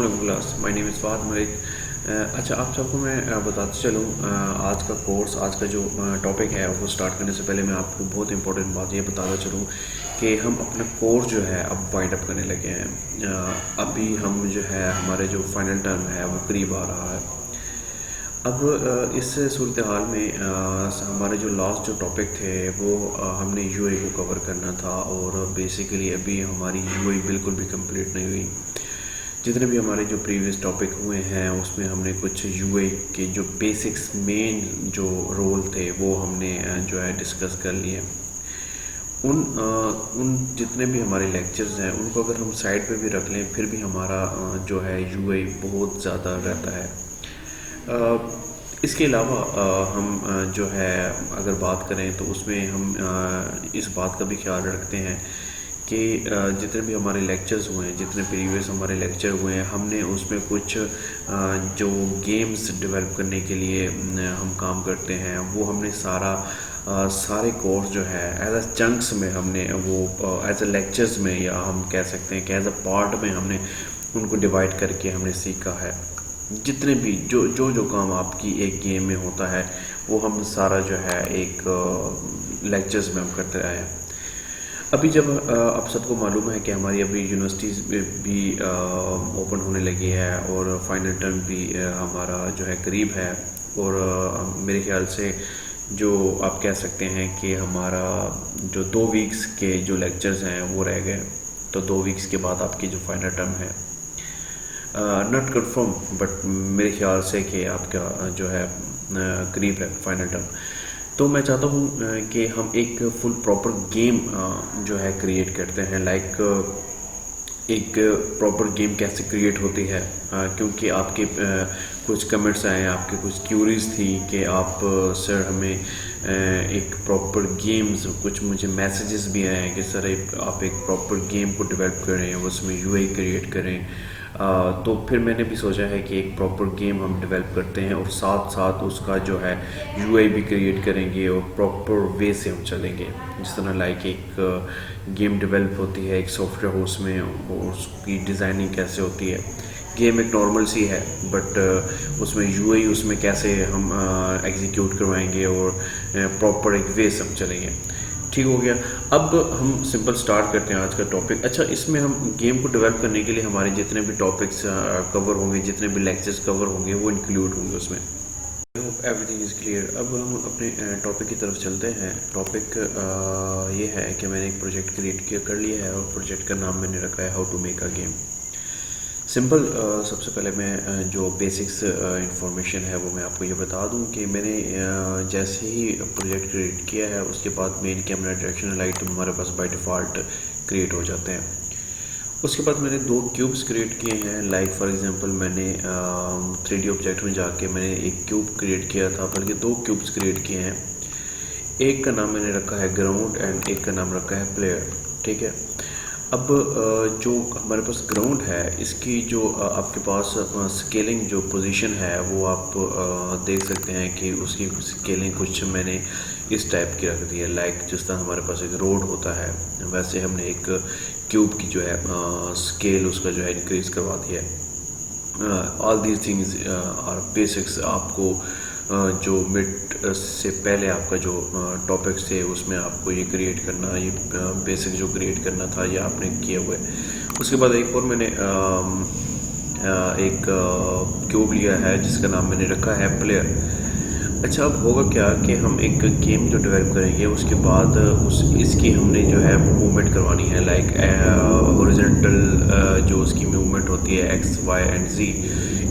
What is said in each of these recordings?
Class my name is Fahd Malik. अच्छा, आप सबको मैं बताते चलूँ, आज का कोर्स, आज का जो टॉपिक है वो स्टार्ट करने से पहले मैं आपको बहुत इंपॉर्टेंट बात ये बताता चलूँ कि हम अपना कोर्स जो है अब वाइंड अप करने लगे हैं। अभी हम जो है हमारे जो फाइनल टर्म है वो करीब आ रहा है। अब इस सूरत हाल में हमारे जो लास्ट जो टॉपिक थे वो हमने यूएई को कवर करना था, और बेसिकली अभी हमारी यूएई बिल्कुल भी कंप्लीट नहीं हुई। जितने भी हमारे जो प्रीवियस टॉपिक हुए हैं उसमें हमने कुछ यूएई के जो बेसिक्स मेन जो रोल थे वो हमने जो है डिस्कस कर लिए। उन जितने भी हमारे लेक्चर्स हैं उनको अगर हम साइड पे भी रख लें फिर भी हमारा जो है यूएई बहुत ज़्यादा रहता है। इसके अलावा हम जो है अगर बात करें तो उसमें हम इस बात का भी ख्याल रखते हैं कि जितने भी हमारे लेक्चर्स हुए हैं, जितने प्रीवियस हमारे लेक्चर हुए हैं, हमने उसमें कुछ जो गेम्स डेवलप करने के लिए हम काम करते हैं वो हमने सारे कोर्स जो है एज अ चंक्स में हमने वो एज अ लेक्चर्स में, या हम कह सकते हैं कि एज अ पार्ट में हमने उनको डिवाइड करके हमने सीखा है। जितने भी जो काम आपकी एक गेम में होता है वो हम सारा जो है एक लेक्चर्स में हम करते रहे हैं। अभी जब आप सबको मालूम है कि हमारी अभी यूनिवर्सिटीज़ भी ओपन होने लगी है और फाइनल टर्म भी हमारा जो है करीब है, और मेरे ख्याल से जो आप कह सकते हैं कि हमारा जो 2 वीक्स के जो लेक्चर्स हैं वो रह गए, तो 2 वीक्स के बाद आपकी जो फाइनल टर्म है, नॉट कन्फर्म बट मेरे ख्याल से कि आपका जो है करीब है फाइनल टर्म। तो मैं चाहता हूँ कि हम एक फुल प्रॉपर गेम जो है क्रिएट करते हैं। लाइक एक प्रॉपर गेम कैसे क्रिएट होती है, क्योंकि आपके कुछ कमेंट्स आए, आपके कुछ क्यूरीज थी कि आप सर हमें एक प्रॉपर गेम्स, कुछ मुझे मैसेजेस भी आए हैं कि सर आप एक प्रॉपर गेम को डेवलप करें, उसमें यूआई क्रिएट करें। तो फिर मैंने भी सोचा है कि एक प्रॉपर गेम हम डेवलप करते हैं और साथ साथ उसका जो है यूआई भी क्रिएट करेंगे और प्रॉपर वे से हम चलेंगे। जिस तरह लाइक एक गेम डेवलप होती है एक सॉफ्टवेयर हाउस में, और उसकी डिज़ाइनिंग कैसे होती है। गेम एक नॉर्मल सी है बट उसमें यूआई उसमें कैसे हम एग्जीक्यूट करवाएंगे और प्रॉपर एक वे से हम चलेंगे। ठीक हो गया। अब हम सिंपल स्टार्ट करते हैं आज का टॉपिक। अच्छा, इसमें हम गेम को डेवलप करने के लिए हमारे जितने भी टॉपिक्स कवर होंगे, जितने भी लेक्चर्स कवर होंगे वो इंक्लूड होंगे उसमें। I hope everything is clear. अब हम अपने टॉपिक की तरफ चलते हैं। टॉपिक ये है कि मैंने एक प्रोजेक्ट क्रिएट कर लिया है और प्रोजेक्ट का नाम मैंने रखा है how to make a game. Simple, सबसे पहले मैं जो बेसिक्स इंफॉर्मेशन है वो मैं आपको ये बता दूं कि मैंने जैसे ही प्रोजेक्ट क्रिएट किया है उसके बाद मेन कैमरा, डायरेक्शनल लाइट तो हमारे पास बाय डिफ़ॉल्ट क्रिएट हो जाते हैं। उसके बाद मैंने 2 क्यूब्स क्रिएट किए हैं। लाइक फॉर एग्जांपल मैंने 3D ऑब्जेक्ट में जाके मैंने एक क्यूब क्रिएट किया था, बल्कि 2 क्यूब्स क्रिएट किए हैं। एक का नाम मैंने रखा है ग्राउंड एंड एक का नाम रखा है प्लेयर। ठीक है। अब जो हमारे पास ग्राउंड है इसकी जो आपके पास स्केलिंग जो पोजीशन है वो आप देख सकते हैं कि उसकी स्केलिंग कुछ मैंने इस टाइप की रख दी है। लाइक जिस तरह हमारे पास एक रोड होता है वैसे हमने एक क्यूब की जो है स्केल उसका जो है इंक्रीज़ करवा दिया है। All these things our basics. आपको जो मिड से पहले आपका जो टॉपिक्स थे उसमें आपको ये क्रिएट करना, ये बेसिक जो क्रिएट करना था ये आपने किए हुए। उसके बाद एक और मैंने एक क्यूब लिया है जिसका नाम मैंने रखा है प्लेयर। अच्छा, अब होगा क्या कि हम एक गेम जो डेवलप करेंगे उसके बाद इसकी हमने जो है मूवमेंट करवानी है। लाइक हॉरिजॉन्टल जो उसकी मूवमेंट होती है एक्स, वाई एंड जी,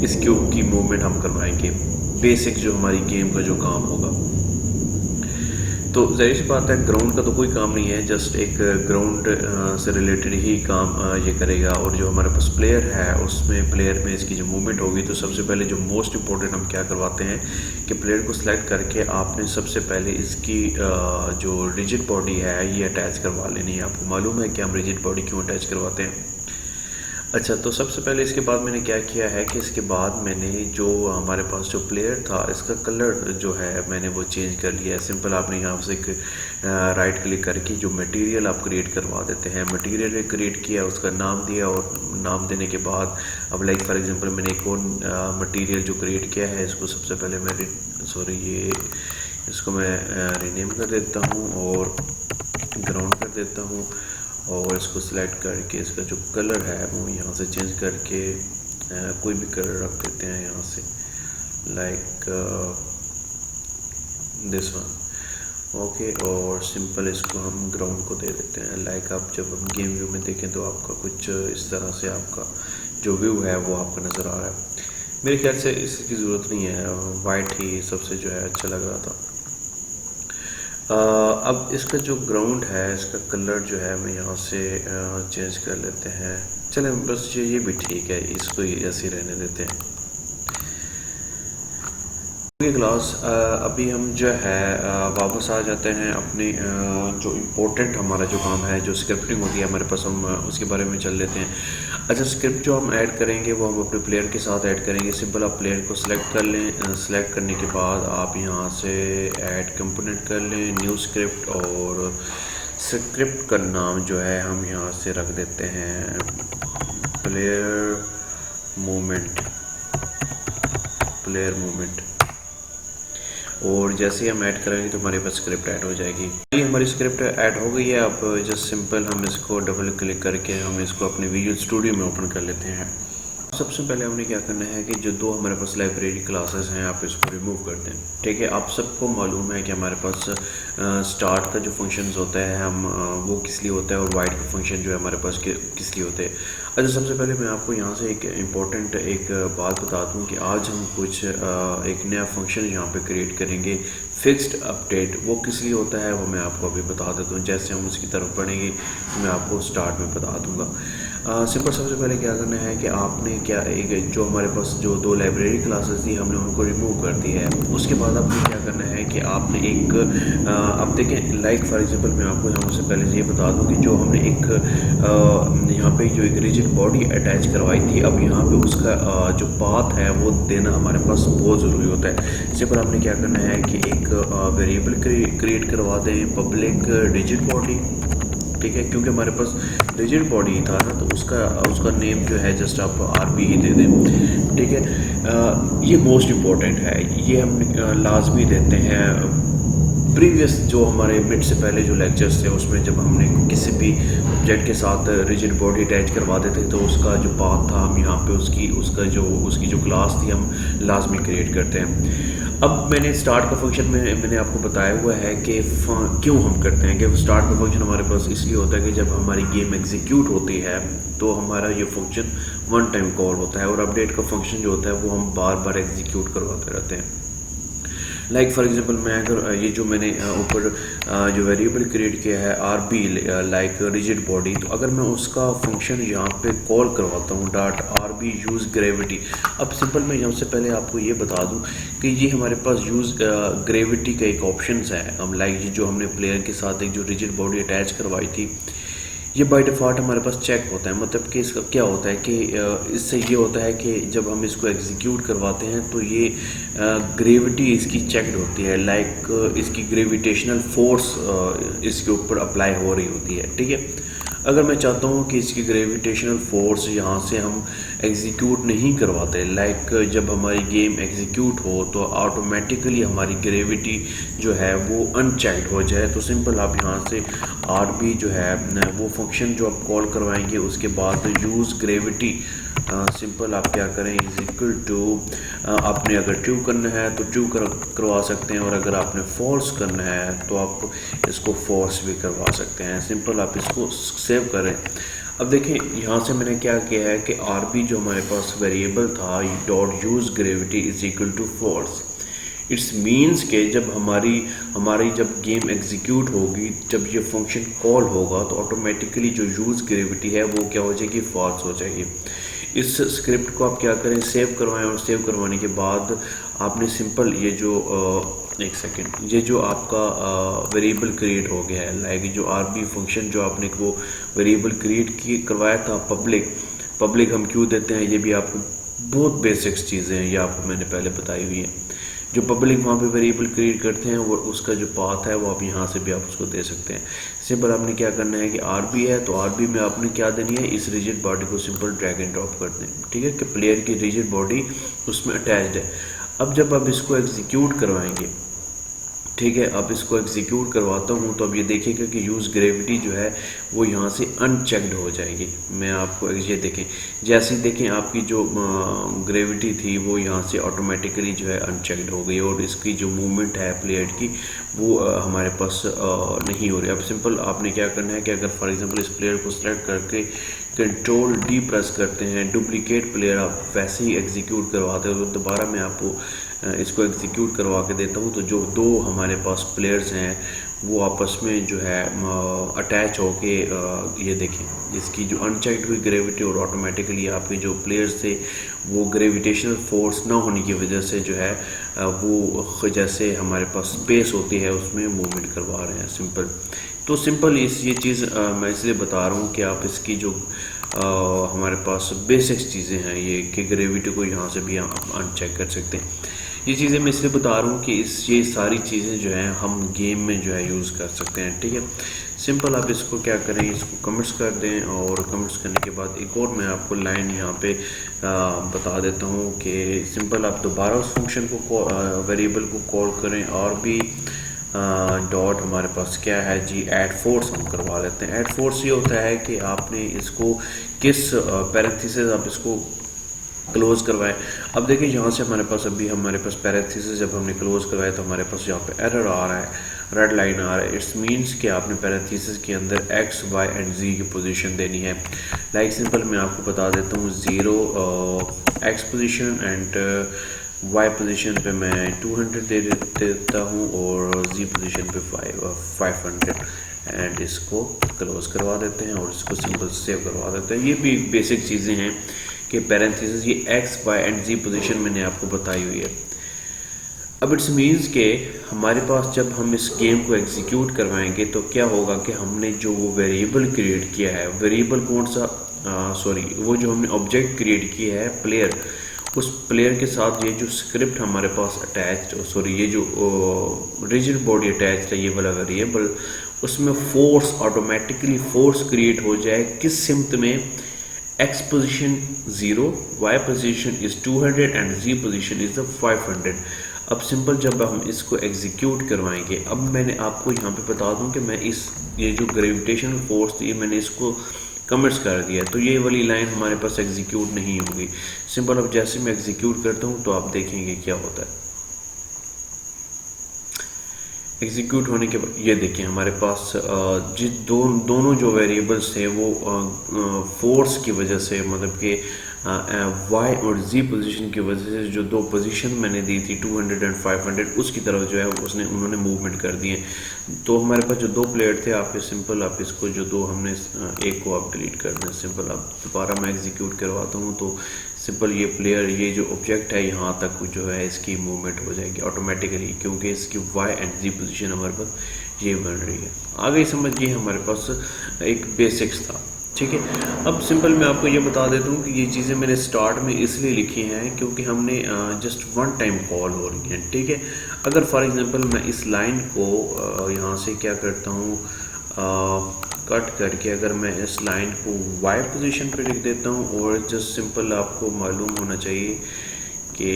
इस क्यूब की मूवमेंट हम करवाएंगे। बेसिक जो हमारी गेम का जो काम होगा, तो जाहिर सी बात है ग्राउंड का तो कोई काम नहीं है, जस्ट एक ग्राउंड से रिलेटेड ही काम ये करेगा। और जो हमारे पास प्लेयर है उसमें प्लेयर में इसकी जो मूवमेंट होगी, तो सबसे पहले जो मोस्ट इम्पोर्टेंट हम क्या करवाते हैं कि प्लेयर को सिलेक्ट करके आपने सबसे पहले इसकी जो रिजिड बॉडी है ये अटैच करवा लेनी है। आपको मालूम है कि हम रिजिड बॉडी क्यों अटैच करवाते हैं। अच्छा, तो सबसे पहले इसके बाद मैंने क्या किया है कि इसके बाद मैंने जो हमारे पास जो प्लेयर था इसका कलर जो है मैंने वो चेंज कर लिया है। सिंपल आपने यहाँ से एक राइट क्लिक करके जो मटेरियल आप क्रिएट करवा देते हैं, मटेरियल क्रिएट किया, उसका नाम दिया और नाम देने के बाद अब लाइक फॉर एग्जांपल मैंने एक और मटेरियल जो क्रिएट किया है इसको सबसे पहले मैं इसको मैं रीनेम कर देता हूँ और ग्राउंड कर देता हूँ और इसको सिलेक्ट करके इसका जो कलर है वो यहाँ से चेंज करके कोई भी कलर रख देते हैं यहाँ से, लाइक दिस वन। ओके, और सिंपल इसको हम ग्राउंड को दे देते हैं। लाइक आप जब हम गेम व्यू में देखें तो आपका कुछ इस तरह से आपका जो व्यू है वो आपका नज़र आ रहा है। मेरे ख्याल से इसकी ज़रूरत नहीं है, वाइट ही सबसे जो है अच्छा लग रहा था। अब इसका जो ग्राउंड है इसका कलर जो है मैं यहाँ से चेंज कर लेते हैं। चलें बस ये भी ठीक है, इसको ऐसे ही रहने देते हैं। क्लास अभी हम जो है वापस आ जाते हैं अपने जो इम्पोर्टेंट हमारा जो काम है, जो स्क्रिप्टिंग होती है हमारे पास, हम उसके बारे में चल लेते हैं। अच्छा, स्क्रिप्ट जो हम ऐड करेंगे वो हम अपने प्लेयर के साथ ऐड करेंगे। सिंपल आप प्लेयर को सिलेक्ट कर लें, सिलेक्ट करने के बाद आप यहाँ से ऐड कंपोनेंट कर लें, न्यू स्क्रिप्ट, और स्क्रिप्ट का नाम जो है हम यहाँ से रख देते हैं प्लेयर मूवमेंट। और जैसे ही हम ऐड करेंगे तो हमारे पास स्क्रिप्ट ऐड हो जाएगी। ये हमारी स्क्रिप्ट ऐड हो गई है। अब जस्ट सिंपल हम इसको डबल क्लिक करके हम इसको अपने विजुअल स्टूडियो में ओपन कर लेते हैं। सबसे पहले हमने क्या करना है कि जो दो हमारे पास लाइब्रेरी क्लासेस हैं आप इसको रिमूव कर दें। ठीक है, आप सबको मालूम है कि हमारे पास स्टार्ट का जो फंक्शंस होता है हम वो किस लिए होता है और वाइड का फंक्शन जो है हमारे पास किस लिए होते हैं। अच्छा, सबसे पहले मैं आपको यहाँ से एक इम्पॉर्टेंट एक बात बता दूँ कि आज हम कुछ एक नया फंक्शन यहाँ पे क्रिएट करेंगे, फिक्स्ड अपडेट। वो किस लिए होता है वो मैं आपको अभी बता देता हूँ। जैसे हम उसकी तरफ बढ़ेंगे तो मैं आपको स्टार्ट में बता दूँगा। सिंपल सबसे पहले क्या करना है कि आपने क्या एक जो हमारे पास जो दो लाइब्रेरी क्लासेस थी हमने उनको रिमूव कर दी है। उसके बाद आपको क्या करना है कि आपने एक अब देखें, लाइक फॉर एग्जांपल मैं आपको यहाँ से पहले ये बता दूँ कि जो हमने एक यहाँ पे जो एक रिजिड बॉडी अटैच करवाई थी, अब यहाँ पे उसका जो पाथ है वो देना हमारे पास बहुत ज़रूरी होता है। सिंपल आपने क्या करना है कि एक वेरिएबल क्रिएट करवा दें, पब्लिक रिजिड बॉडी। ठीक है, क्योंकि हमारे पास रिजिड बॉडी था ना तो उसका नेम जो है जस्ट आप आरबी ही दे दें। ठीक है, ये मोस्ट इम्पॉर्टेंट है, ये हम लाजमी देते हैं। प्रीवियस जो हमारे मिड से पहले जो लेक्चर्स थे उसमें जब हमने किसी भी ऑब्जेक्ट के साथ रिजिड बॉडी अटैच करवा देते तो उसका जो पाथ था हम यहाँ पे उसकी जो क्लास थी हम लाजमी क्रिएट करते हैं। अब मैंने स्टार्ट का फंक्शन में मैंने आपको बताया हुआ है कि क्यों हम करते हैं कि स्टार्ट का फंक्शन हमारे पास इसलिए होता है कि जब हमारी गेम एग्जीक्यूट होती है तो हमारा ये फंक्शन वन टाइम कॉल होता है, और अपडेट का फंक्शन जो होता है वो हम बार बार एग्जीक्यूट करवाते रहते हैं। लाइक फॉर एग्जांपल मैं अगर ये जो मैंने ऊपर जो वेरिएबल क्रिएट किया है R be like rigid body, तो अगर मैं उसका फंक्शन यहाँ पे कॉल करवाता हूँ dot R B use gravity. अब सिंपल मैं यहाँ से पहले आपको ये बता दूँ कि ये हमारे पास यूज़ ग्रेविटी का एक ऑप्शन है। हम लाइक जो हमने प्लेयर के साथ एक जो रिजिड बॉडी अटैच करवाई थी ये बाय डिफ़ॉल्ट हमारे पास चेक होता है। मतलब कि इसका क्या होता है कि इससे ये होता है कि जब हम इसको एग्जीक्यूट करवाते हैं तो ये ग्रेविटी इसकी चेकड होती है, लाइक इसकी ग्रेविटेशनल फोर्स इसके ऊपर अप्लाई हो रही होती है। ठीक है, अगर मैं चाहता हूँ कि इसकी ग्रेविटेशनल फोर्स यहाँ से हम एग्जीक्यूट नहीं करवाते, लाइक जब हमारी गेम एग्जीक्यूट हो तो ऑटोमेटिकली हमारी ग्रेविटी जो है वो अनचेक्ड हो जाए, तो सिंपल आप यहाँ से आर बी जो है वो फंक्शन जो आप कॉल करवाएंगे उसके बाद यूज़ ग्रेविटी सिंपल आप क्या करें इज इक्वल टू आपने अगर ट्रू करना है तो ट्रू करवा सकते हैं, और अगर आपने फॉल्स करना है तो आप इसको फॉल्स भी करवा सकते हैं। सिंपल आप इसको सेव करें। अब देखें यहाँ से मैंने क्या किया है कि आर बी जो हमारे पास वेरिएबल था dot use gravity is equal to false. It's means के जब हमारी जब गेम एग्जीक्यूट होगी, जब ये फंक्शन कॉल होगा तो ऑटोमेटिकली जो यूज़ ग्रेविटी है वो क्या हो जाएगी, फॉल्स हो जाएगी। इस स्क्रिप्ट को आप क्या करें, सेव करवाएं, और सेव करवाने के बाद आपने सिंपल ये जो एक सेकेंड ये जो आपका वेरिएबल क्रिएट हो गया है, लाइक जो आर बी फंक्शन जो आपने वो वेरिएबल क्रिएट करवाया था पब्लिक, पब्लिक हम क्यों देते हैं, ये भी आपको बहुत बेसिक्स चीज़ें हैं, ये आपको मैंने पहले बताई हुई हैं। जो पब्लिक वहाँ पे वेरिएबल क्रिएट करते हैं वो उसका जो पाथ है वो आप यहाँ से भी आप उसको दे सकते हैं। सिंपल आपने क्या करना है कि आरबी है तो आरबी में आपने क्या देनी है, इस रिजिड बॉडी को सिंपल ड्रैग एंड ड्रॉप कर दें, ठीक है, कि प्लेयर की रिजिड बॉडी उसमें अटैच्ड है। अब जब आप इसको एग्जीक्यूट करवाएंगे, ठीक है, अब इसको एग्जीक्यूट करवाता हूँ तो अब ये देखिएगा कि यूज़ ग्रेविटी जो है वो यहाँ से अनचेक्ड हो जाएगी। मैं आपको ये देखें, जैसे ही देखें आपकी जो ग्रेविटी थी वो यहाँ से ऑटोमेटिकली जो है अनचेक्ड हो गई और इसकी जो मूवमेंट है प्लेयर की वो हमारे पास नहीं हो रही। अब सिंपल आपने क्या करना है कि अगर फॉर एग्जांपल इस प्लेयर को सेलेक्ट करके कंट्रोल डी प्रेस करते हैं, डुप्लीकेट प्लेयर आप वैसे ही एग्जीक्यूट करवाते हो, तो दोबारा मैं आपको इसको एग्जीक्यूट करवा के देता हूँ। तो जो दो हमारे पास प्लेयर्स हैं वो आपस में जो है अटैच होके ये देखें, इसकी जो अनचेक्ड हुई ग्रेविटी और ऑटोमेटिकली आपके जो प्लेयर्स थे वो ग्रेविटेशनल फोर्स ना होने की वजह से जो है वो जैसे हमारे पास स्पेस होती है उसमें मूवमेंट करवा रहे हैं। सिंपल तो सिंपल ये चीज़ मैं इसलिए बता रहा हूँ कि आप इसकी जो हमारे पास बेसिक्स चीज़ें हैं ये कि ग्रेविटी को यहाँ से भी आप अनचेक कर सकते हैं। ये चीज़ें मैं इसलिए बता रहा हूँ कि ये सारी चीज़ें जो हैं हम गेम में जो है यूज़ कर सकते हैं, ठीक है। सिंपल आप इसको क्या करें, इसको कमेंट्स कर दें और कमेंट्स करने के बाद एक और मैं आपको लाइन यहाँ पे बता देता हूँ कि सिंपल आप दोबारा उस फंक्शन को वेरिएबल को कॉल करें और भी डॉट हमारे पास क्या है जी, ऐड फोर्स हम करवा लेते हैं। ऐड फोर्स ये होता है कि आपने इसको किस पैरेंथेसिस आप इसको क्लोज करवाए। अब देखिए यहाँ से हमारे पास अभी हमारे पास पैरेंथेसिस जब हमने क्लोज करवाया तो हमारे पास यहाँ पे एरर आ रहा है, रेड लाइन आ रहा है। इट्स मीन्स कि आपने पैरेंथेसिस के अंदर एक्स वाई एंड जी की पोजीशन देनी है। लाइक सिंपल मैं आपको बता देता हूँ 0 X position and Y position पे मैं 200 दे देता हूँ और जी पोजीशन पे 500 एंड इसको क्लोज करवा देते हैं और इसको सिंपल सेव करवा देते हैं। ये भी बेसिक चीज़ें हैं कि पैरेंथेसिस ये X Y and Z position मैंने आपको बताई हुई है। अब इट्स मीन्स के हमारे पास जब हम इस गेम को एग्जीक्यूट करवाएंगे तो क्या होगा कि हमने जो वो वेरिएबल क्रिएट किया है, वेरिएबल कौन सा वो जो हमने ऑब्जेक्ट क्रिएट किया है प्लेयर, उस प्लेयर के साथ ये जो स्क्रिप्ट हमारे पास अटैच्ड ये जो रिजिड बॉडी अटैच्ड है ये वाला वेरिएबल, उसमें फोर्स ऑटोमेटिकली फोर्स क्रिएट हो जाए किस सिमत में, x position 0, y position is 200 and z position is the 500। अब सिंपल जब हम इसको एग्जीक्यूट करवाएंगे, अब मैंने आपको यहाँ पे बता दूँ कि मैं ये जो ग्रेविटेशनल फोर्स थी मैंने इसको कमेंट्स कर दिया, तो ये वाली लाइन हमारे पास एग्जीक्यूट नहीं होगी। सिंपल अब जैसे मैं एग्जीक्यूट करता हूँ तो आप देखेंगे क्या होता है। एग्जीक्यूट होने के बाद ये देखें हमारे पास दोनों जो वेरिएबल्स थे वो फोर्स की वजह से, मतलब कि वाई और जी पोजीशन की वजह से जो दो पोजीशन मैंने दी थी 200 और 500 उसकी तरफ जो है उन्होंने मूवमेंट कर दिए। तो हमारे पास जो दो प्लेयर थे आप सिंपल आप इसको जो दो हमने एक को आप डिलीट कर दें। सिंपल आप दोबारा मैं एग्जीक्यूट करवाता हूँ तो सिंपल ये प्लेयर ये जो ऑब्जेक्ट है यहाँ तक जो है इसकी मूवमेंट हो जाएगी ऑटोमेटिकली, क्योंकि इसकी वाई एंड जी पोजीशन हमारे पास ये बन रही है। आगे समझिए हमारे पास एक बेसिक्स था, ठीक है। अब सिंपल मैं आपको ये बता देता हूँ कि ये चीज़ें मैंने स्टार्ट में इसलिए लिखी हैं क्योंकि हमने जस्ट वन टाइम कॉल हो रही हैं, ठीक है। अगर फॉर एग्जांपल मैं इस लाइन को यहाँ से क्या करता हूँ कट करके अगर मैं इस लाइन को वाई पोजीशन पे लिख देता हूँ और जस्ट सिंपल आपको मालूम होना चाहिए कि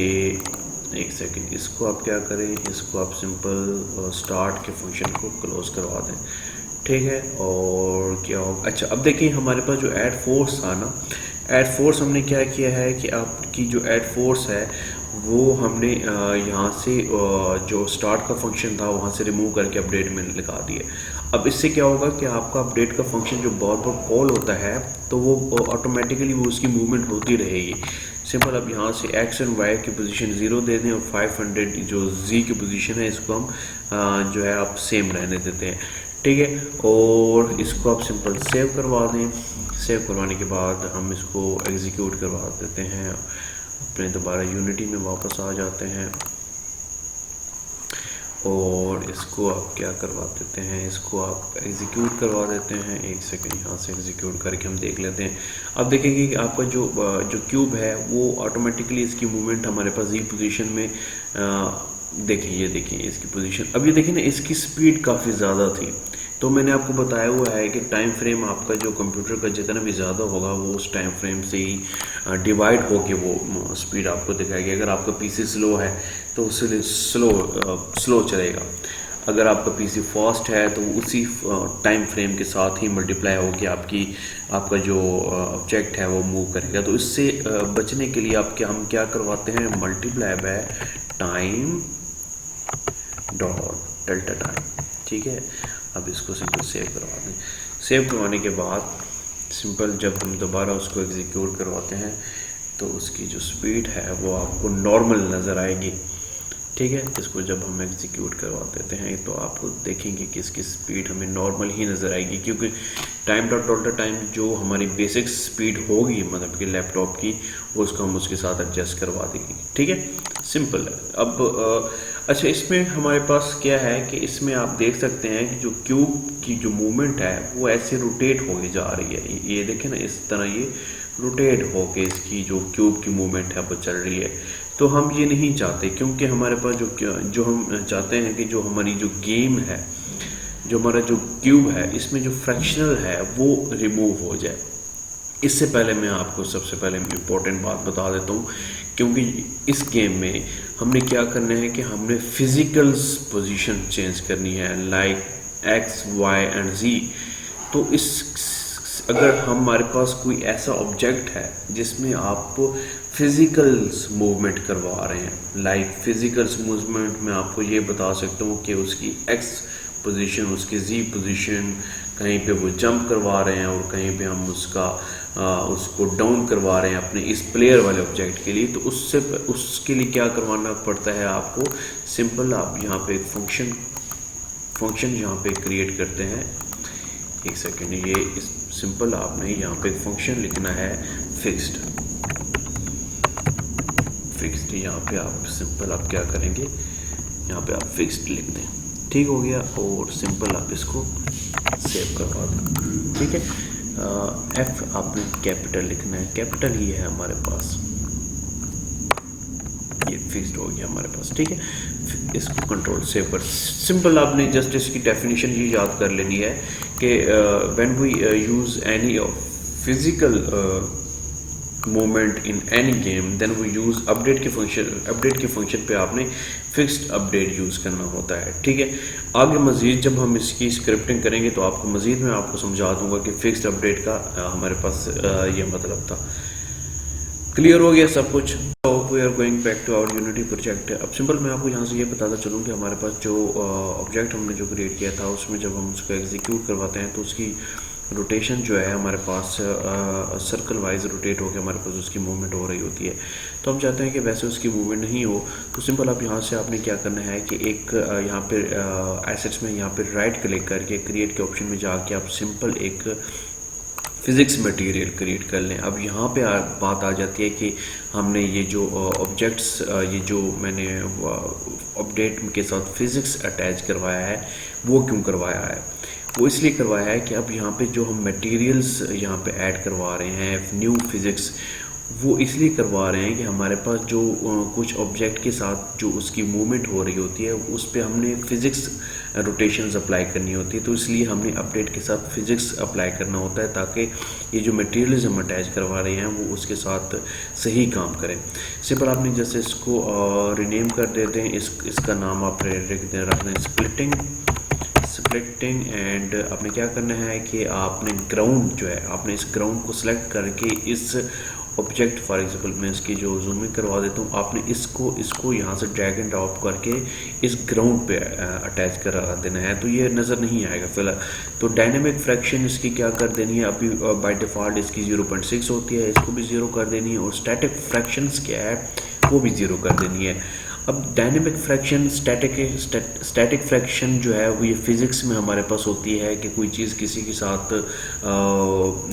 एक सेकंड, इसको आप क्या करें, इसको आप सिंपल स्टार्ट के फंक्शन को क्लोज करवा दें, ठीक है। और क्या होगा, अच्छा अब देखिए हमारे पास जो ऐड फोर्स था ना, ऐड फोर्स हमने क्या किया है कि आपकी जो ऐड फोर्स है वो हमने यहाँ से जो स्टार्ट का फंक्शन था वहाँ से रिमूव करके अपडेट में लगा दिया। अब इससे क्या होगा कि आपका अपडेट का फंक्शन जो बार बार कॉल होता है तो वो ऑटोमेटिकली वो उसकी मूवमेंट होती रहेगी। सिंपल अब यहाँ से एक्स एंड वाई की पोजीशन 0 दे दें और 500 जो जी की पोजीशन है इसको हम जो है आप सेम रहने देते हैं, ठीक है। और इसको आप सिंपल सेव करवा दें। सेव करवाने के बाद हम इसको एग्जीक्यूट करवा देते हैं, अपने दोबारा यूनिटी में वापस आ जाते हैं और इसको आप क्या करवा देते हैं, इसको आप एग्जीक्यूट करवा देते हैं। एक सेकंड, यहाँ से एग्जीक्यूट करके हम देख लेते हैं। अब देखेंगे कि आपका जो क्यूब है वो ऑटोमेटिकली इसकी मूवमेंट हमारे पास जी पोजीशन में देखिए, ये देखिए इसकी पोजीशन। अब ये देखिए ना, इसकी स्पीड काफ़ी ज़्यादा थी। तो मैंने आपको बताया हुआ है कि टाइम फ्रेम आपका जो कंप्यूटर का जितना भी ज़्यादा होगा वो उस टाइम फ्रेम से ही डिवाइड होके वो स्पीड आपको दिखाएगी। अगर आपका पीसी स्लो है तो उससे स्लो चलेगा, अगर आपका पीसी फास्ट है तो उसी टाइम फ्रेम के साथ ही मल्टीप्लाई होकर आपका जो ऑब्जेक्ट है वो मूव करेगा। तो इससे बचने के लिए हम क्या करवाते हैं, multiply by time dot delta time. ठीक है, अब इसको सिंपल सेव करवा दें। सेव करवाने के बाद सिंपल जब हम दोबारा उसको एग्जीक्यूट करवाते हैं तो उसकी जो स्पीड है वो आपको नॉर्मल नज़र आएगी। ठीक है, इसको जब हम एग्जीक्यूट करवा देते हैं तो आप देखेंगे कि इसकी स्पीड हमें नॉर्मल ही नज़र आएगी, क्योंकि टाइम डॉट डॉल्टा टाइम जो हमारी बेसिक स्पीड होगी मतलब कि लैपटॉप की, उसको हम उसके साथ एडजस्ट करवा देंगे। ठीक है, सिंपल है। अब अच्छा, इसमें हमारे पास क्या है कि इसमें आप देख सकते हैं कि जो क्यूब की जो मूवमेंट है वो ऐसे रोटेट होके जा रही है। ये देखें ना, इस तरह ये रोटेट होके इसकी जो क्यूब की मूवमेंट है वो चल रही है। तो हम ये नहीं चाहते, क्योंकि हमारे पास जो हम चाहते हैं कि जो हमारी जो गेम है, जो हमारा जो क्यूब है, इसमें जो फ्रैक्शनल है वो रिमूव हो जाए। इससे पहले मैं आपको सबसे पहले इम्पोर्टेंट बात बता देता हूँ, क्योंकि इस गेम में हमने क्या करना है कि हमने फिजिकल्स पोजीशन चेंज करनी है, लाइक एक्स वाई एंड जी। तो अगर हमारे पास कोई ऐसा ऑब्जेक्ट है जिसमें आप फिजिकल्स मूवमेंट करवा रहे हैं, लाइक फिजिकल्स मूवमेंट में आपको ये बता सकता हूँ कि उसकी एक्स पोजीशन, उसकी जी पोजीशन, कहीं पे वो जंप करवा रहे हैं और कहीं पे हम उसको डाउन करवा रहे हैं अपने इस प्लेयर वाले ऑब्जेक्ट के लिए। तो उसके लिए क्या करवाना पड़ता है आपको, सिंपल आप यहाँ पे एक फंक्शन यहाँ पे क्रिएट करते हैं। एक सेकेंड, ये सिंपल आपने यहाँ पे एक फंक्शन लिखना है फिक्स्ड। यहाँ पे आप सिंपल आप क्या करेंगे, यहाँ पे आप फिक्स्ड लिख दें। ठीक हो गया, और सिंपल आप इसको सेव करवा दें। ठीक है, एफ आपने कैपिटल लिखना है, कैपिटल ही है हमारे पास, ये फिक्स्ड हो गया हमारे पास। ठीक है, इसको कंट्रोल सेव कर, सिंपल आपने जस्ट इसकी डेफिनेशन ये याद कर लेनी है कि when we use any physical movement in any game then we use update के फंक्शन पे आपने फिक्स्ड अपडेट यूज़ करना होता है। ठीक है, आगे मज़ीद जब हम इसकी स्क्रिप्टिंग करेंगे तो आपको मज़ीद मैं आपको समझा दूंगा कि फिक्स्ड अपडेट का हमारे पास ये मतलब था। क्लियर हो गया सब कुछ। We are going back to our Unity project. अब सिंपल मैं आपको यहाँ से ये बताता चलूँ कि हमारे पास जो ऑब्जेक्ट हमने जो क्रिएट किया था उसमें जब हम उसको एग्जीक्यूट करवाते हैं तो उसकी रोटेशन जो है हमारे पास सर्कल वाइज रोटेट होकर हमारे पास उसकी मूवमेंट हो रही होती है। तो हम चाहते हैं कि वैसे उसकी मूवमेंट नहीं हो, तो सिंपल आप यहाँ से आपने क्या करना है कि एक यहाँ पे एसेट्स में यहाँ पे राइट क्लिक करके क्रिएट के ऑप्शन में जाके आप सिंपल एक फिज़िक्स मटेरियल क्रिएट कर लें। अब यहाँ पे बात आ जाती है कि हमने ये जो ऑब्जेक्ट्स ये जो मैंने अपडेट के साथ फिज़िक्स अटैच करवाया है वो क्यों करवाया है, वो इसलिए करवाया है कि अब यहाँ पे जो हम मटेरियल्स यहाँ पे ऐड करवा रहे हैं न्यू फिज़िक्स, वो इसलिए करवा रहे हैं कि हमारे पास जो कुछ ऑब्जेक्ट के साथ जो उसकी मूवमेंट हो रही होती है उस पर हमने फ़िज़िक्स रोटेशंस अप्लाई करनी होती है। तो इसलिए हमने अपडेट के साथ फ़िज़िक्स अप्लाई करना होता है ताकि ये जो मटेरियल्स हम अटैच करवा रहे हैं वो उसके साथ सही काम करें। सिंपल आपने जैसे इसको रीनेम कर देते हैं, इसका नाम आप रख दें स्प्लिटिंग एंड आपने क्या करना है कि आपने ग्राउंड जो है आपने इस ग्राउंड को सिलेक्ट करके इस ऑब्जेक्ट फॉर एग्जांपल मैं इसकी जो जूमिंग करवा देता हूँ, आपने इसको यहाँ से ड्रैग एंड ड्रॉप करके इस ग्राउंड पे अटैच करा देना है, तो ये नज़र नहीं आएगा फिलहाल। तो डायनेमिक फ्रैक्शन इसकी क्या कर देनी है, अभी बाय डिफ़ॉल्ट इसकी 0.6 होती है, इसको भी 0 कर देनी है, और स्टैटिक फ्रैक्शंस क्या है वो भी 0 कर देनी है। अब डायनेमिक फ्रैक्शन स्टैटिक फ्रैक्शन जो है वो ये फिज़िक्स में हमारे पास होती है कि कोई चीज़ किसी के साथ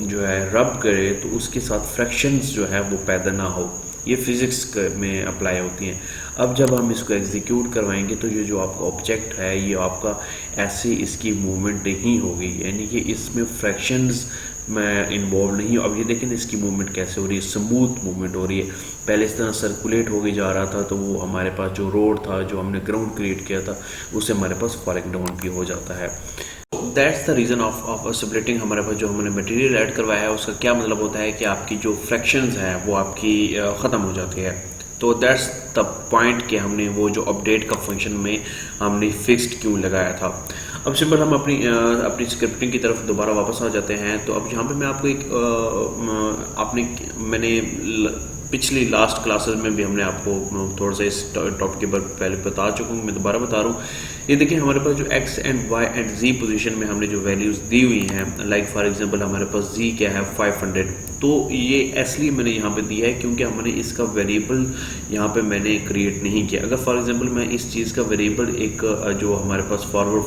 जो है रब करे तो उसके साथ फ्रैक्शंस जो है वो पैदा ना हो। ये फिज़िक्स में अप्लाई होती हैं। अब जब हम इसको एग्जीक्यूट करवाएंगे तो ये जो आपका ऑब्जेक्ट है ये आपका ऐसे इसकी मूवमेंट नहीं होगी, यानी कि इसमें फ्रैक्शंस में इन्वॉल्व नहीं हो। अब ये देखें इसकी मूवमेंट कैसे हो रही है, स्मूथ मूवमेंट हो रही है। पहले इस तरह सर्कुलेट हो के जा रहा था तो वो हमारे पास जो रोड था, जो हमने ग्राउंड क्रिएट किया था, उससे हमारे पास फॉलिंग डाउन भी हो जाता है। That's the reason of splitting. हमारे पास जो हमने मटेरियल ऐड करवाया है उसका क्या मतलब होता है कि आपकी जो फ्रैक्शंस हैं वो आपकी ख़त्म हो जाती है। तो दैट्स द पॉइंट कि हमने वो जो अपडेट का फंक्शन में हमने फिक्स्ड क्यों लगाया था। अब सिंपल हम अपनी स्क्रिप्टिंग की तरफ दोबारा वापस आ जाते हैं। तो अब यहाँ पे मैं आपको मैंने पिछली लास्ट क्लासेस में भी हमने आपको थोड़ा सा इस टॉपिक के बारे पहले बता चुका हूँ, मैं दोबारा बता रहा हूँ। ये देखिए हमारे पास जो x and y and z position में हमने जो वैल्यूज़ दी हुई हैं, लाइक फॉर एग्जांपल हमारे पास z क्या है 500, तो ये इसलिए मैंने यहाँ पे दिया है क्योंकि हमने इसका वेरिएबल यहाँ पे मैंने क्रिएट नहीं किया। अगर फॉर एग्जांपल मैं इस चीज़ का वेरिएबल एक जो हमारे पास फॉरवर्ड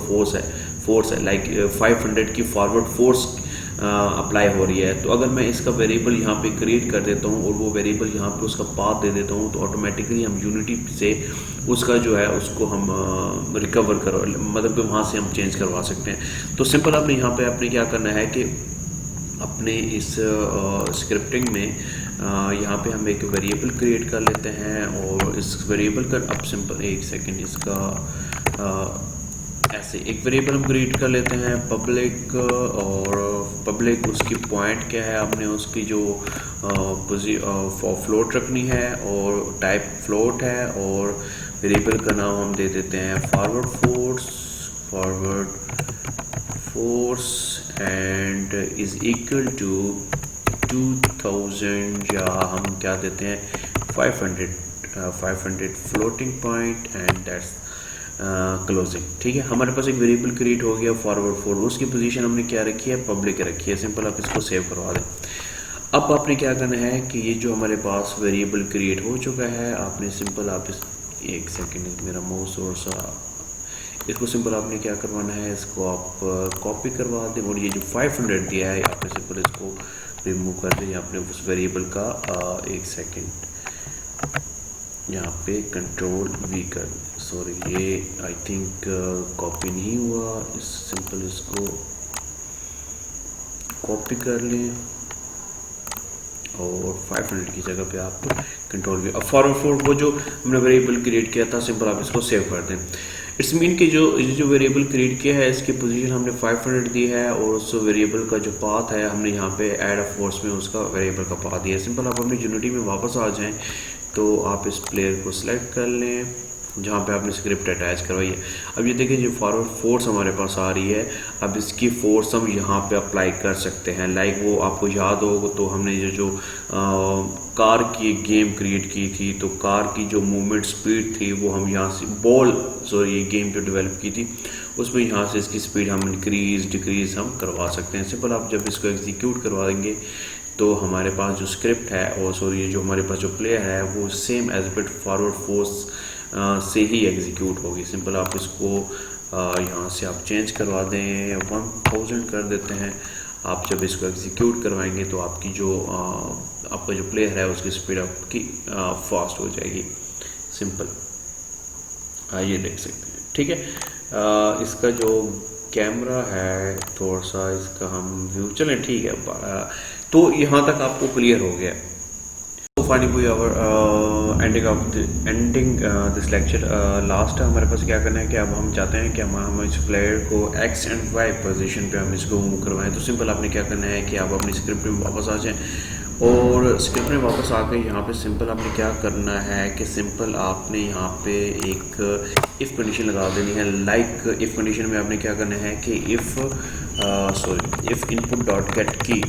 फोर्स है लाइक 500 की फॉरवर्ड फोर्स अप्लाई हो रही है, तो अगर मैं इसका वेरिएबल यहाँ पे क्रिएट कर देता हूँ और वो वेरिएबल यहाँ पे उसका पाथ दे देता हूँ, तो ऑटोमेटिकली हम यूनिटी से उसका जो है उसको हम रिकवर कर मतलब कि वहाँ से हम चेंज करवा सकते हैं। तो सिंपल आपने यहाँ पे आपने क्या करना है कि अपने इस स्क्रिप्टिंग में यहाँ पे हम एक वेरिएबल क्रिएट कर लेते हैं और इस वेरिएबल का अब सिंपल एक सेकेंड इसका ऐसे एक वेरिएबल हम क्रिएट कर लेते हैं पब्लिक, और पब्लिक उसकी पॉइंट क्या है, हमने उसकी जो फ्लोट रखनी है और टाइप फ्लोट है, और वेरिएबल का नाम हम दे देते हैं forward force and is equal to 2000, या हम क्या देते हैं 500 floating point and that's closing. ठीक है, हमारे पास एक वेरिएबल क्रिएट हो गया फॉरवर्ड फोर, उसकी पोजीशन हमने क्या रखी है पब्लिक रखी है। सिंपल आप इसको सेव करवा दें। अब आपने क्या करना है कि ये जो हमारे पास वेरिएबल क्रिएट हो चुका है, आपने सिंपल आप इस एक सेकेंड मेरा माउस और सा इसको सिंपल आपने क्या करवाना है, इसको आप कॉपी करवा दें और ये जो 500 दिया है आपने सिंपल इसको रिमूव कर दें। आपने उस वेरिएबल का एक सेकेंड यहाँ पे कंट्रोल वी कर, सॉरी ये आई थिंक कॉपी नहीं हुआ, इस सिंपल इसको कॉपी कर लें और 500 की जगह पे आप कंट्रोल वी। अब फॉरवर्ड फोर वो जो हमने वेरिएबल क्रिएट किया था सिंपल आप इसको सेव कर दें। इट्स मीन कि जो वेरिएबल क्रिएट किया है इसकी पोजीशन हमने 500 दी है और उस वेरिएबल का जो पाथ है हमने यहाँ पे ऐड अ फोर्स में उसका वेरिएबल का पाथ दिया है। सिंपल आप अपनी यूनिटी में वापस आ जाएं तो आप इस प्लेयर को सिलेक्ट कर लें जहाँ पे आपने स्क्रिप्ट अटैच करवाई है। अब ये देखिए जो फॉरवर्ड फोर्स हमारे पास आ रही है, अब इसकी फोर्स हम यहाँ पे अप्लाई कर सकते हैं। लाइक वो आपको याद हो तो हमने जो कार की गेम क्रिएट की थी, तो कार की जो मूवमेंट स्पीड थी वो हम यहाँ से ये गेम जो डेवलप की थी उसमें यहाँ से इसकी स्पीड हम इंक्रीज डिक्रीज हम करवा सकते हैं। सिंपल आप जब इसको एग्जीक्यूट करवा देंगे तो हमारे पास जो स्क्रिप्ट है और ये जो हमारे पास जो प्लेयर है वो same as with forward force से ही एग्जीक्यूट होगी। सिंपल आप इसको यहाँ से आप चेंज करवा दें 1000 कर देते हैं। आप जब इसको एग्जीक्यूट करवाएंगे तो आपकी जो आपका जो प्लेयर है उसकी स्पीड आपकी फास्ट हो जाएगी। सिंपल ये देख सकते हैं। ठीक है, इसका जो कैमरा है थोड़ा सा इसका हम व्यू चलें, ठीक है। तो यहाँ तक आपको क्लियर हो गया। Finally ending this lecture last हमारे पास क्या करना है कि अब हम चाहते हैं कि हम इस प्लेयर को x एंड y पोजीशन पे हम इसको मूव करवाएं। तो सिंपल आपने क्या करना है कि आप अपनी स्क्रिप्ट में वापस आ जाएं और स्क्रिप्ट में वापस आकर यहाँ पे सिंपल आपने क्या करना है कि सिंपल आपने यहाँ पे एक इफ़ कंडीशन लगा देनी है। लाइक इफ़ कंडीशन में आपने क्या करना है कि इफ़ इनपुट डॉट गेट की,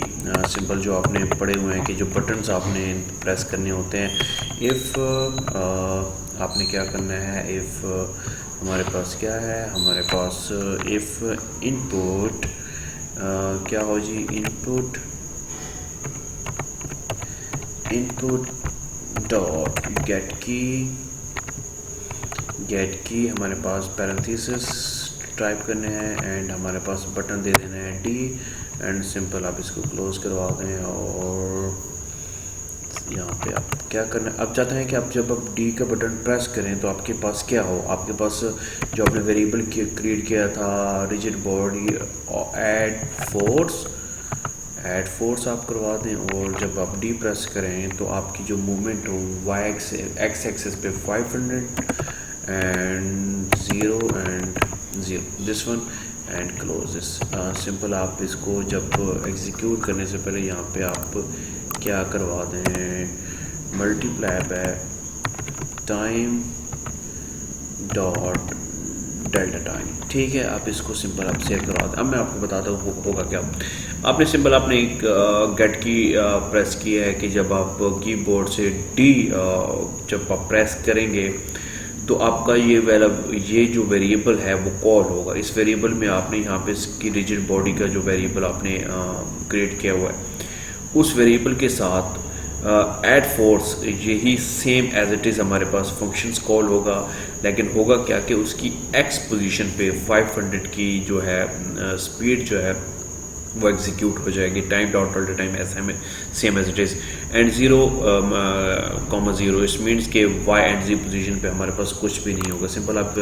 सिंपल जो आपने पढ़े हुए हैं कि जो बटन्स आपने प्रेस करने होते हैं, इफ़ आपने क्या करना है, इफ़ हमारे पास क्या है, हमारे पास इफ़ इनपुट क्या हो जी, इनपुट डॉट गेट की हमारे पास पैरेंथेसिस टाइप करने हैं एंड हमारे पास बटन दे देना है डी एंड सिंपल आप इसको क्लोज करवा दें और यहाँ पे आप क्या करना है, अब चाहते हैं कि आप जब आप डी का बटन प्रेस करें तो आपके पास क्या हो, आपके पास जो आपने वेरिएबल क्रिएट किया था रिजिड बॉडी ऐड फोर्स आप करवा दें, और जब आप डी प्रेस करें तो आपकी जो मूवमेंट हो वाई एक्स एक्सेस पे 500 and 0 and 0 this one and close this. Simple आप इसको जब एग्जीक्यूट करने से पहले यहाँ पे आप क्या करवा दें, multiply by time dot delta time, ठीक है। आप इसको सिंपल आप सेव करवा दें। अब मैं आपको बताता हूँ होगा क्या। आपने सिंपल आपने एक गेट की प्रेस किया है कि जब आप कीबोर्ड से डी जब आप प्रेस करेंगे तो आपका ये जो वेरिएबल है वो कॉल होगा। इस वेरिएबल में आपने यहाँ पे इसकी रिजिड बॉडी का जो वेरिएबल आपने क्रिएट किया हुआ है उस वेरिएबल के साथ ऐड फोर्स यही सेम एज इट इज़ हमारे पास फंक्शंस कॉल होगा, लेकिन होगा क्या कि उसकी एक्स पोजीशन पे 500 की जो है स्पीड जो है वो एग्जीक्यूट हो जाएगी। टाइम डॉट डेल्टा टाइम ऐसा में same as it is and 0,0 इस मीन्स के वाई एंड जी पोजीशन पे हमारे पास कुछ भी नहीं होगा। सिंपल आप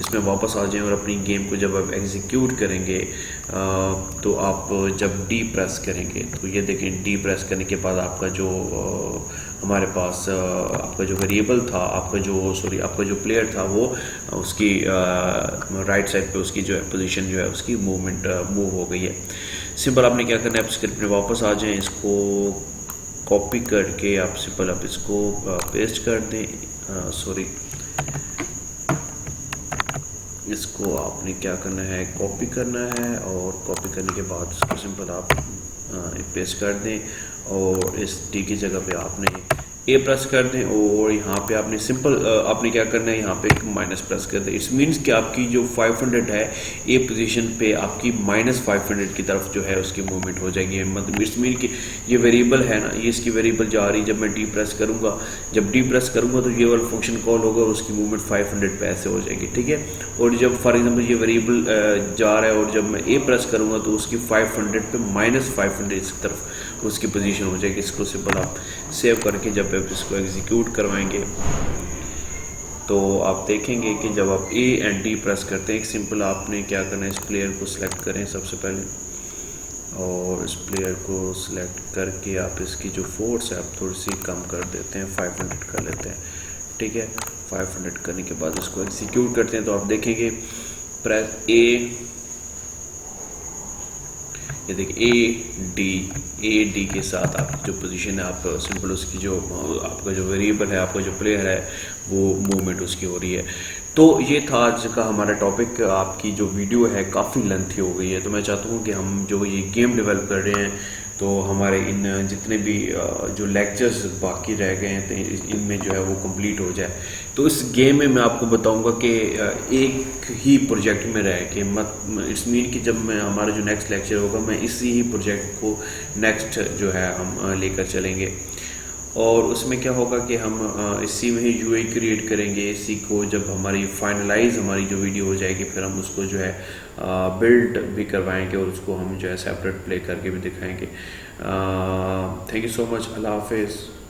इसमें वापस आ जाएं और अपनी गेम को जब आप एग्जीक्यूट करेंगे तो आप जब डी प्रेस करेंगे तो ये देखें, डी प्रेस करने के बाद आपका जो हमारे पास आपका जो वेरिएबल था, आपका जो प्लेयर था वो उसकी राइट साइड पे उसकी जो है पोजीशन जो है उसकी मूव हो गई है। सिंपल आपने क्या करना है, आप स्क्रिप्ट में वापस आ जाएं, इसको कॉपी करके आप सिंपल आप इसको पेस्ट कर दें, इसको आपने क्या करना है, कॉपी करना है, और कॉपी करने के बाद इसको सिंपल आप पेस्ट कर दें और इस डी की जगह पे आपने ए प्रेस कर दें, और यहाँ पे आपने सिंपल आपने क्या करना है, यहाँ पे एक माइनस प्रेस कर दें। इट्स मीन्स कि आपकी जो 500 है ए पोजीशन पे आपकी -500 की तरफ जो है उसकी मूवमेंट हो जाएगी। मतलब इट्स मीन कि ये वेरिएबल है ना, ये इसकी वेरिएबल जा रही, जब मैं डी प्रेस करूँगा, जब डी प्रेस करूँगा तो ये वाला फंक्शन कॉल होगा और उसकी मूवमेंट 500 पे ऐसे हो जाएगी, ठीक है। और जब फॉर एग्जाम्पल ये वेरिएबल जा रहा है और जब मैं ए प्रेस करूँगा तो उसकी 500 पे -500 इस तरफ उसकी पोजीशन हो जाएगी। इसको सिंपल आप सेव करके जब आप इसको एग्जीक्यूट करवाएंगे तो आप देखेंगे कि जब आप ए एंड डी प्रेस करते हैं, सिंपल आपने क्या करना है, इस प्लेयर को सिलेक्ट करें सबसे पहले, और इस प्लेयर को सिलेक्ट करके आप इसकी जो फोर्स है आप थोड़ी सी कम कर देते हैं, 500 कर लेते हैं, ठीक है। 500 करने के बाद इसको एग्जीक्यूट करते हैं तो आप देखेंगे प्रेस ये देखिए ए डी के साथ आपकी जो पोजीशन है, आप सिंपल उसकी जो आपका जो वेरिएबल है, आपका जो प्लेयर है वो मूवमेंट उसकी हो रही है। तो ये था आज का हमारा टॉपिक। आपकी जो वीडियो है काफ़ी लेंथी हो गई है, तो मैं चाहता हूँ कि हम जो ये गेम डेवलप कर रहे हैं तो हमारे इन जितने भी जो लेक्चर्स बाकी रह गए हैं तो इनमें जो है वो कंप्लीट हो जाए। तो इस गेम में मैं आपको बताऊंगा कि एक ही प्रोजेक्ट में रह के इट्स मीन कि जब मैं हमारा जो नेक्स्ट लेक्चर होगा मैं इसी ही प्रोजेक्ट को नेक्स्ट जो है हम लेकर चलेंगे, और उसमें क्या होगा कि हम इसी में ही यूआई क्रिएट करेंगे। इसी को जब हमारी फाइनलाइज हमारी जो वीडियो हो जाएगी फिर हम उसको जो है बिल्ड भी करवाएंगे और उसको हम जो है सेपरेट प्ले करके भी दिखाएंगे। थैंक यू सो मच, अल्लाह हाफिज़।